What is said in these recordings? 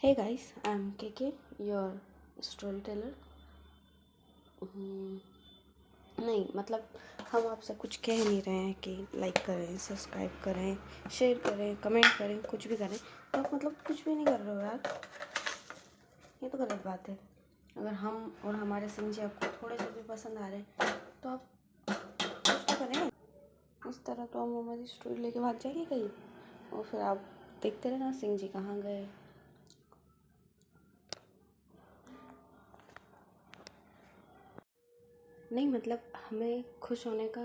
Hey guys, I'm KK, your storyteller. हम्म, नहीं मतलब हम आपसे कुछ कह नहीं रहे हैं कि लाइक करें, सब्सक्राइब करें, शेयर करें, कमेंट करें, कुछ भी करें। तो आप मतलब कुछ भी नहीं कर रहे हो यार, ये तो गलत बात है। अगर हम और हमारे सिंह जी आपको थोड़े से भी पसंद आ रहे हैं तो आप कुछ तो करें। इस तरह तो हम हमारी स्टोरी लेके भाग जाएंगे कहीं और फिर आप देखते रहना सिंह जी कहाँ गए। नहीं मतलब हमें खुश होने का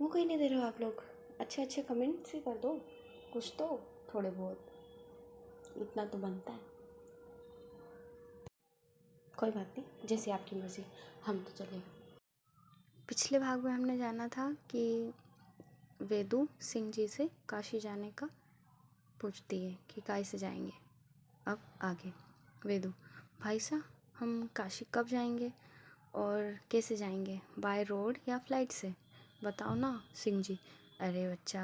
वो कोई नहीं दे रहे हो आप लोग। अच्छे अच्छे कमेंट्स ही कर दो, कुछ तो, थोड़े बहुत, इतना तो बनता है। कोई बात नहीं, जैसे आपकी मर्जी, हम तो चले। पिछले भाग में हमने जाना था कि वेदू सिंह जी से काशी जाने का पूछती है कि काय से जाएंगे। अब आगे वेदू, भाई साहब हम काशी कब जाएंगे और कैसे जाएंगे, बाय रोड या फ्लाइट से, बताओ ना सिंह जी। अरे बच्चा,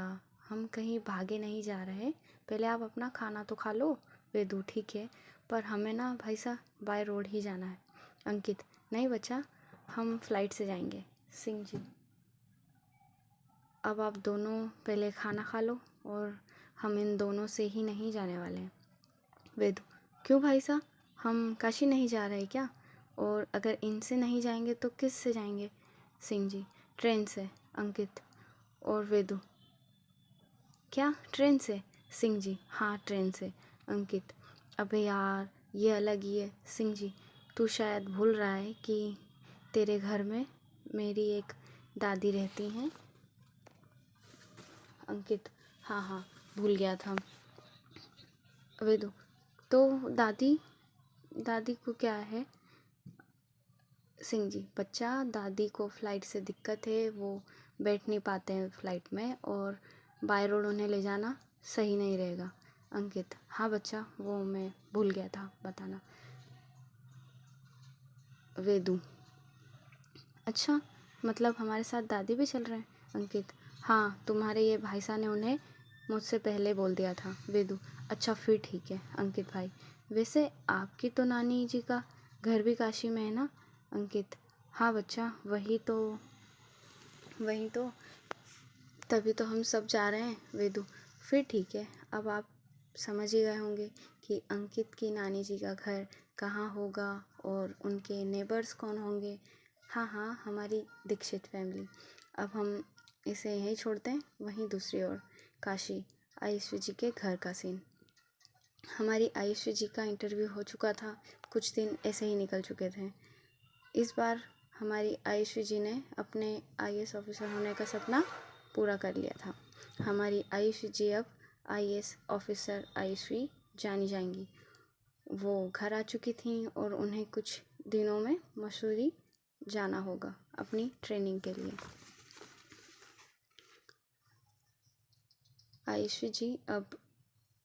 हम कहीं भागे नहीं जा रहे, पहले आप अपना खाना तो खा लो। वेदू, ठीक है पर हमें ना भाई साहब बाय रोड ही जाना है। अंकित, नहीं बच्चा, हम फ्लाइट से जाएंगे। सिंह जी, अब आप दोनों पहले खाना खा लो और हम इन दोनों से ही नहीं जाने वाले हैं। वेदू, क्यों भाई साहब, हम काशी नहीं जा रहे क्या, और अगर इनसे नहीं जाएंगे तो किस से जाएंगे। सिंह जी, ट्रेन से। अंकित और वेदू, क्या ट्रेन से। सिंह जी, हाँ ट्रेन से। अंकित, अबे यार ये अलग ही है। सिंह जी, तू शायद भूल रहा है कि तेरे घर में मेरी एक दादी रहती हैं। अंकित, हाँ हाँ भूल गया था। वेदू, तो दादी दादी को क्या है। सिंह जी, बच्चा दादी को फ़्लाइट से दिक्कत है, वो बैठ नहीं पाते हैं फ़्लाइट में, और बाय रोड उन्हें ले जाना सही नहीं रहेगा। अंकित, हाँ बच्चा वो मैं भूल गया था बताना। वेदू, अच्छा मतलब हमारे साथ दादी भी चल रहे हैं। अंकित, हाँ तुम्हारे ये भाई साहब ने उन्हें मुझसे पहले बोल दिया था। वेदू, अच्छा फिर ठीक है। अंकित भाई, वैसे आपकी तो नानी जी का घर भी काशी में है ना। अंकित, हाँ बच्चा वही तो तभी तो हम सब जा रहे हैं। वेदू, फिर ठीक है, अब आप समझ ही गए होंगे कि अंकित की नानी जी का घर कहाँ होगा और उनके नेबर्स कौन होंगे। हाँ हाँ, हमारी दीक्षित फैमिली। अब हम इसे यहीं छोड़ते हैं, वहीं दूसरी ओर काशी आयुष्वी जी के घर का सीन। हमारी आयुष्वी जी का इंटरव्यू हो चुका था, कुछ दिन ऐसे ही निकल चुके थे। इस बार हमारी आयुष्वी जी ने अपने आईएएस ऑफिसर होने का सपना पूरा कर लिया था। हमारी आयुष्वी जी अब आईएएस ऑफिसर आयुष्वी जानी जाएंगी। वो घर आ चुकी थी और उन्हें कुछ दिनों में मसूरी जाना होगा अपनी ट्रेनिंग के लिए। आयुष्वी जी अब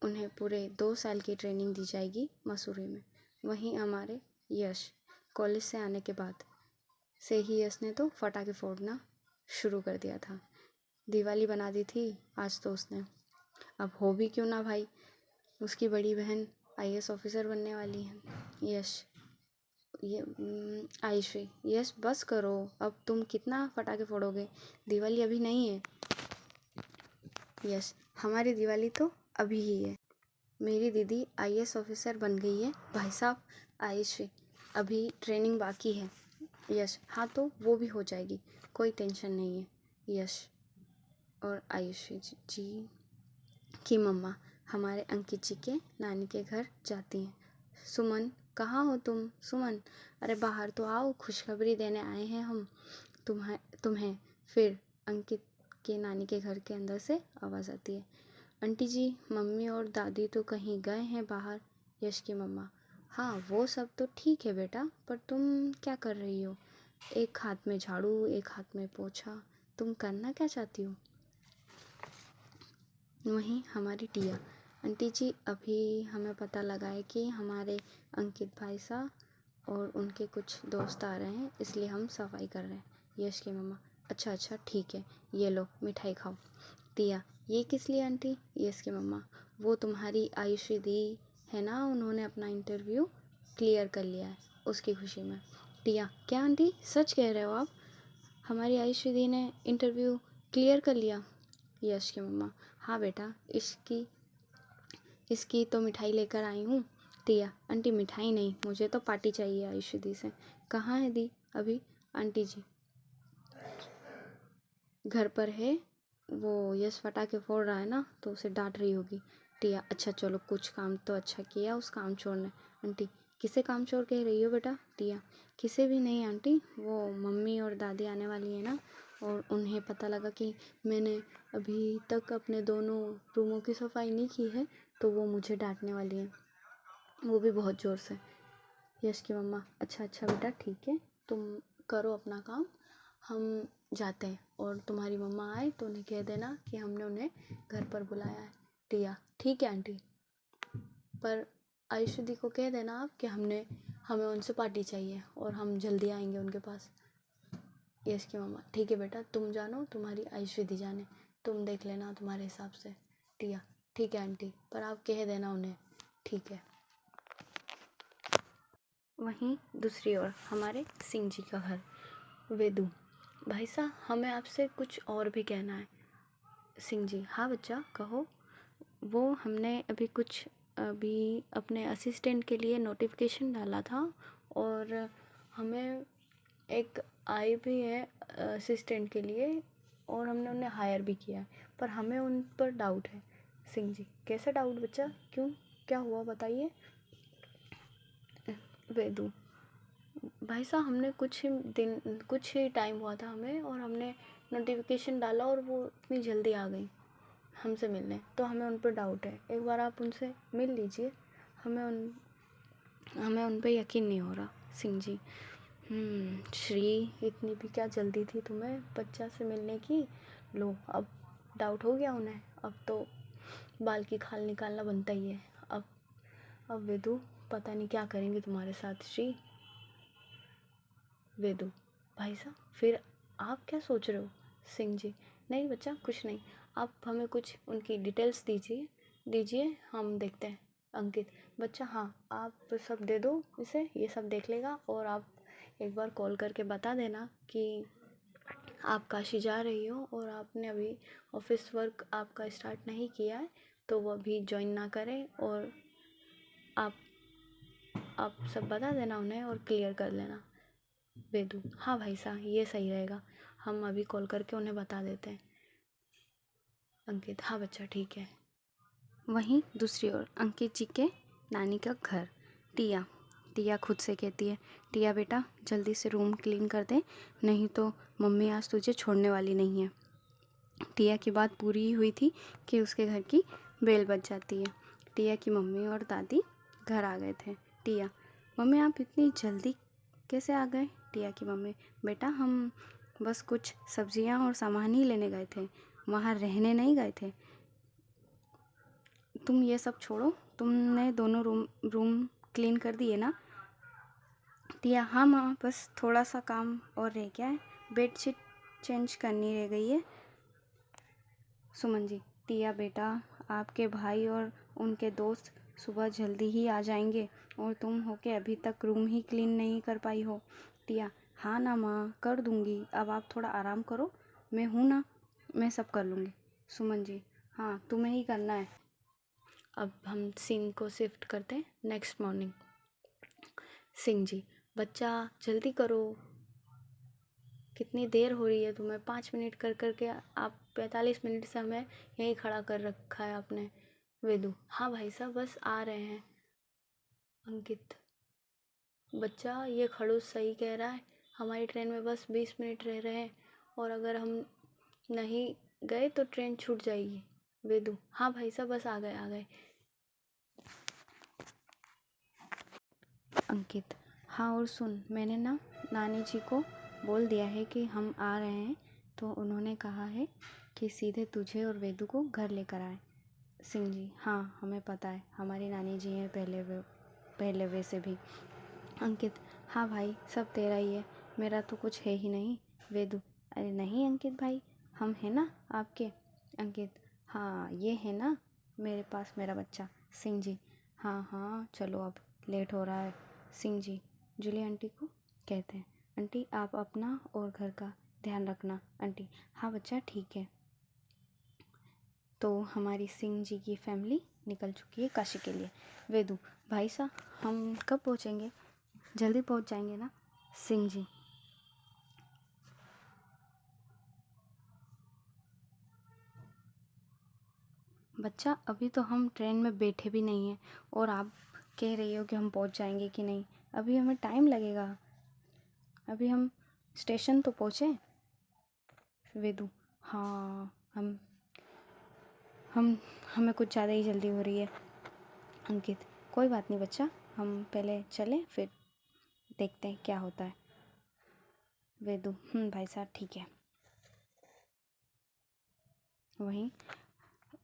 उन्हें पूरे 2 साल की ट्रेनिंग दी जाएगी मसूरी में। वहीं हमारे यश कॉलेज से आने के बाद से ही यश ने तो पटाखे फोड़ना शुरू कर दिया था। दिवाली बना दी थी आज तो उसने। अब हो भी क्यों ना भाई, उसकी बड़ी बहन आईएएस ऑफिसर बनने वाली है। यश, ये आयुषी, यश बस करो, अब तुम कितना पटाखे फोड़ोगे, दिवाली अभी नहीं है। यश, हमारी दिवाली तो अभी ही है। मेरी दीदी आईएएस ऑफिसर बन गई है भाई साहब। आयुषी, अभी ट्रेनिंग बाकी है। यश, हाँ तो वो भी हो जाएगी, कोई टेंशन नहीं है। यश और आयुषी जी की मम्मा हमारे अंकित जी के नानी के घर जाती हैं। सुमन, कहाँ हो तुम। सुमन, अरे बाहर तो आओ, खुशखबरी देने आए हैं हम तुम्हें। फिर अंकित के नानी के घर के अंदर से आवाज़ आती है, आंटी जी मम्मी और दादी तो कहीं गए हैं बाहर। यश की मम्मा, हाँ वो सब तो ठीक है बेटा, पर तुम क्या कर रही हो, एक हाथ में झाड़ू एक हाथ में पोछा, तुम करना क्या चाहती हो। वहीं हमारी टिया, आंटी जी अभी हमें पता लगा है कि हमारे अंकित भाई साहब और उनके कुछ दोस्त आ रहे हैं, इसलिए हम सफाई कर रहे हैं। यश की मम्मा, अच्छा अच्छा ठीक है, ये लो मिठाई खाओ। टिया, ये किस लिए आंटी। यश की मम्मा, वो तुम्हारी आयुषी दी है ना, उन्होंने अपना इंटरव्यू क्लियर कर लिया है उसकी खुशी में। टिया, क्या आंटी सच कह रहे हो आप? हमारी आयुषी दी ने इंटरव्यू क्लियर कर लिया? यश की मम्मा, हाँ बेटा, इसकी तो मिठाई लेकर आई हूँ। टिया, आंटी मिठाई नहीं, मुझे तो पार्टी चाहिए आयुषी दी से। कहाँ है दी अभी? आंटी जी घर पर है, वो यश पटाखे फोड़ रहा है ना, तो उसे डांट रही होगी। टिया, अच्छा चलो, कुछ काम तो अच्छा किया उस काम चोर ने। आंटी, किसे काम चोर कह रही हो बेटा? टिया, किसे भी नहीं आंटी, वो मम्मी और दादी आने वाली है ना, और उन्हें पता लगा कि मैंने अभी तक अपने दोनों रूमों की सफाई नहीं की है, तो वो मुझे डांटने वाली है, वो भी बहुत ज़ोर से। यश की मम्मा, अच्छा अच्छा बेटा, ठीक है, तुम करो अपना काम, हम जाते हैं, और तुम्हारी मम्मा आए तो उन्हें कह देना कि हमने उन्हें घर पर बुलाया है। टिया, ठीक है आंटी, पर आयुषी दी को कह देना आप कि हमें उनसे पार्टी चाहिए और हम जल्दी आएंगे उनके पास। यश की मम्मा, ठीक है बेटा, तुम जानो, तुम्हारी आयुषी दी जाने, तुम देख लेना तुम्हारे हिसाब से। टिया, ठीक है आंटी, पर आप कह देना उन्हें, ठीक है। वहीं दूसरी ओर हमारे सिंह जी का घर। वेदू, भाई साहब, हमें आपसे कुछ और भी कहना है। सिंह जी, हाँ बच्चा, कहो। वो हमने अभी अपने असिस्टेंट के लिए नोटिफिकेशन डाला था, और हमें एक आई भी है असिस्टेंट के लिए, और हमने उन्हें हायर भी किया है, पर हमें उन पर डाउट है। सिंह जी, कैसा डाउट बच्चा, क्यों, क्या हुआ बताइए? वेदू, भाई साहब, हमने कुछ ही टाइम हुआ था हमें, और हमने नोटिफिकेशन डाला और वो इतनी जल्दी आ गई हमसे मिलने, तो हमें उन पर डाउट है। एक बार आप उनसे मिल लीजिए, हमें उन पर यकीन नहीं हो रहा। सिंह जी, श्री, इतनी भी क्या जल्दी थी तुम्हें बच्चा से मिलने की? लो, अब डाउट हो गया उन्हें, अब तो बाल की खाल निकालना बनता ही है। अब वेदू, पता नहीं क्या करेंगे तुम्हारे साथ श्री। वेदू, भाई साहब, फिर आप क्या सोच रहे हो? सिंह जी, नहीं बच्चा, कुछ नहीं, आप हमें कुछ उनकी डिटेल्स दीजिए, हम देखते हैं। अंकित, बच्चा, हाँ, आप सब दे दो इसे, ये सब देख लेगा, और आप एक बार कॉल करके बता देना कि आप काशी जा रही हो, और आपने अभी ऑफिस वर्क आपका स्टार्ट नहीं किया है, तो वो अभी ज्वाइन ना करें, और आप सब बता देना उन्हें और क्लियर कर लेना। वेदू, हाँ भाई साहब, ये सही रहेगा, हम अभी कॉल करके उन्हें बता देते हैं। अंकित, हाँ बच्चा, ठीक है। वहीं दूसरी ओर अंकित जी के नानी का घर। टिया खुद से कहती है, टिया बेटा, जल्दी से रूम क्लीन कर दे, नहीं तो मम्मी आज तुझे छोड़ने वाली नहीं है। टिया की बात पूरी ही हुई थी कि उसके घर की बेल बज जाती है। टिया की मम्मी और दादी घर आ गए थे। टिया, मम्मी आप इतनी जल्दी कैसे आ गए? टिया की मम्मी, बेटा हम बस कुछ सब्जियां और सामान ही लेने गए थे, वहाँ रहने नहीं गए थे। तुम ये सब छोड़ो, तुमने दोनों रूम क्लीन कर दिए ना? टिया, हाँ माँ, बस थोड़ा सा काम और रह गया है, बेडशीट चेंज करनी रह गई है। सुमन जी, टिया बेटा, आपके भाई और उनके दोस्त सुबह जल्दी ही आ जाएंगे, और तुम हो के अभी तक रूम ही क्लीन नहीं कर पाई हो। टिया, हाँ ना माँ, कर दूँगी, अब आप थोड़ा आराम करो, मैं हूँ ना, मैं सब कर लूँगी। सुमन जी, हाँ, तुम्हें ही करना है। अब हम सीन को शिफ्ट करते हैं नेक्स्ट मॉर्निंग। सिंह जी, बच्चा जल्दी करो, कितनी देर हो रही है तुम्हें, 5 मिनट कर करके आप 45 मिनट से हमें यहीं खड़ा कर रखा है आपने। वेदू, हाँ भाई साहब, बस आ रहे हैं। अंकित, बच्चा ये खड़ूस सही कह रहा है, हमारी ट्रेन में बस 20 मिनट रह रहे हैं, और अगर हम नहीं गए तो ट्रेन छूट जाएगी। वेदू, हाँ भाई साहब, बस आ गए। अंकित, हाँ, और सुन, मैंने ना नानी जी को बोल दिया है कि हम आ रहे हैं, तो उन्होंने कहा है कि सीधे तुझे और वेदू को घर लेकर आए। सिंह जी, हाँ, हमें पता है, हमारी नानी जी हैं पहले वैसे भी। अंकित, हाँ भाई, सब तेरा ही है, मेरा तो कुछ है ही नहीं। वेदू, अरे नहीं अंकित भाई, हम हैं ना आपके। अंकित, हाँ, ये है ना मेरे पास मेरा बच्चा। सिंह जी, हाँ हाँ चलो अब लेट हो रहा है। सिंह जी जूली आंटी को कहते हैं, आंटी आप अपना और घर का ध्यान रखना। आंटी हाँ बच्चा ठीक है। तो हमारी सिंह जी की फैमिली निकल चुकी है काशी के लिए। वेदू भाई साहब हम कब पहुँचेंगे? जल्दी पहुँच जाएंगे ना? सिंह जी बच्चा अभी तो हम ट्रेन में बैठे भी नहीं हैं और आप कह रही हो कि हम पहुंच जाएंगे कि नहीं। अभी हमें टाइम लगेगा, अभी हम स्टेशन तो पहुँचे। वेदू हाँ हम हमें कुछ ज़्यादा ही जल्दी हो रही है। अंकित कोई बात नहीं बच्चा, हम पहले चलें फिर देखते हैं क्या होता है। वेदू भाई साहब ठीक है। वहीं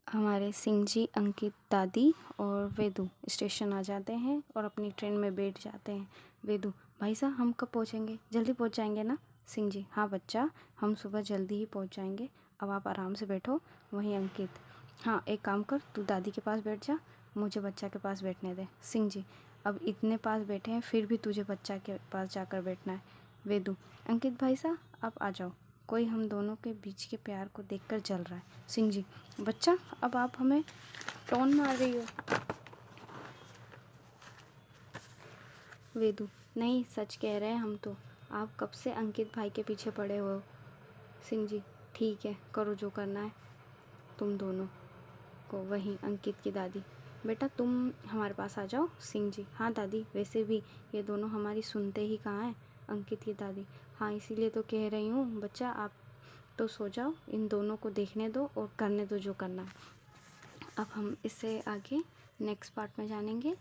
हमारे सिंह जी, अंकित, दादी और वेदू स्टेशन आ जाते हैं और अपनी ट्रेन में बैठ जाते हैं। वेदू भाई साहब हम कब पहुँचेंगे? जल्दी पहुँच जाएंगे ना? सिंह जी हाँ बच्चा हम सुबह जल्दी ही पहुँच जाएंगे, अब आप आराम से बैठो। वहीं अंकित हाँ एक काम कर, तू दादी के पास बैठ जा, मुझे बच्चा के पास बैठने दे। सिंह जी अब इतने पास बैठे हैं फिर भी तुझे बच्चा के पास जाकर बैठना है। वेदू अंकित भाई साहब आप आ जाओ, कोई हम दोनों के बीच के प्यार को देखकर जल रहा है। सिंह जी बच्चा अब आप हमें टोन मार रही हो। वेदू नहीं सच कह रहे हैं हम तो, आप कब से अंकित भाई के पीछे पड़े हो। सिंह जी ठीक है करो जो करना है तुम दोनों को। वहीं अंकित की दादी बेटा तुम हमारे पास आ जाओ। सिंह जी हाँ दादी वैसे भी ये दोनों हमारी सुनते ही कहाँ हैं। अंकित की दादी हाँ इसीलिए तो कह रही हूँ बच्चा आप तो सो जाओ, इन दोनों को देखने दो और करने दो जो करना है। अब हम इससे आगे नेक्स्ट पार्ट में जानेंगे।